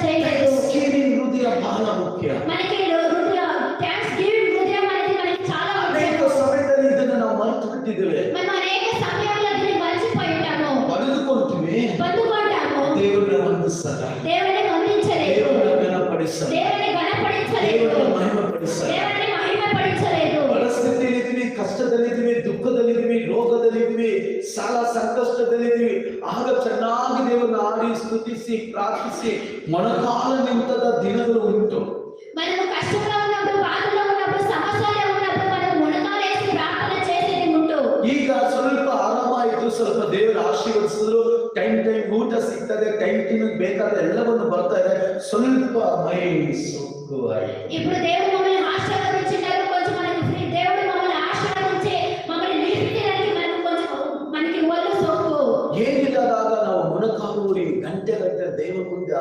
చేయలేదు. థాంక్స్‌గివింగ్ హృదయ బహಳ ముఖ్ಯ. మనకి హృదయ థాంక్స్ గివింగ్ హృదయం అనేది మనకి చాలా ಅನೇಕ ముఖ్యం. ಸಮಯದಲ್ಲಿ ಇದನ್ನು ನಾವು ಮರೆತು ಬಿಟ್ಟಿದ್ದೇವೆ. మనం అనేక సమయాల్లో దీన్ని మర్చిపోయి ఉంటాము. ಪಡೆದುಕೊಳ್ತೀವಿ, పొందుకుంటాము, ದೇವರನ್ನ ವಂದಿಸಲ್ಲ, దేవుని వందించలేదు, ದೇವರನ್ನ ಘನಪಡಿಸಲ್ಲ, దేవుని ఘనపడించలేదు, ದೇವರನ್ನ ಮಹಿಮೆಪಡಿಸಲ್ಲ. దేవుని మహిమపడించలేదు. ಪರಿಸ್ಥಿತಿಯಲ್ಲಿದ್ದೀವಿ, ಕಷ್ಟದಲ್ಲಿದ್ದೀವಿ, ದುಃಖದಲ್ಲಿದ್ದೀವಿ, ರೋಗದಲ್ಲಿದ್ದೀವಿ, ಸಾಲ ಸಂಕಷ್ಟದಲ್ಲಿದ್ದೀವಿ. ಆಗ ಚೆನ್ನಾಗಿ ದೇವರನ್ನ ಆಡಿ ಸ್ತುತಿಸಿ ಪ್ರಾರ್ಥಿಸಿ ಮೊಣಕಾಲ ನಿಂತದ ದಿನಗಳು ಉಂಟು. మనము కష్టంలో ఉన్నప్పుడు, బాధలో ఉన్నప్పుడు, సమస్యలో ఉన్నప్పుడు మనం మునకాలేసి ప్రార్థన చేసేది ఉంటూ. ಈಗ ಸ್ವಲ್ಪ ಆರಾಮಾಯಿತು, ಸ್ವಲ್ಪ ದೇವರು ಆಶೀರ್ವದಿಸಿದ್ರು, ಟೈಮ್ ಊಟ ಸಿಗ್ತದೆ, ಟೈಮ್ ಬೇಕಾದ ಎಲ್ಲವನ್ನು ಬರ್ತಾ ಇದೆ, ಸ್ವಲ್ಪ ಮೈ ಸುಖವಾಯಿತು. ఇప్పుడు దేవుడు మమ్మల్ని ఆశీర్వదించినారు, కొంచెం మనకి ఫ్రీ. దేవుడు మమ్మల్ని ఆశీర్వదించి మమ్మల్ని నిలిపినడానికి మనకు కొంచెం మనకి ఒళ్ళు సోకు. ಏನಿಲ್ಲದಾಗ ನಾವು ಮೊಣಕಾಲೂರಿ ಗಂಟೆ ದೇವರ ಮುಂದೆ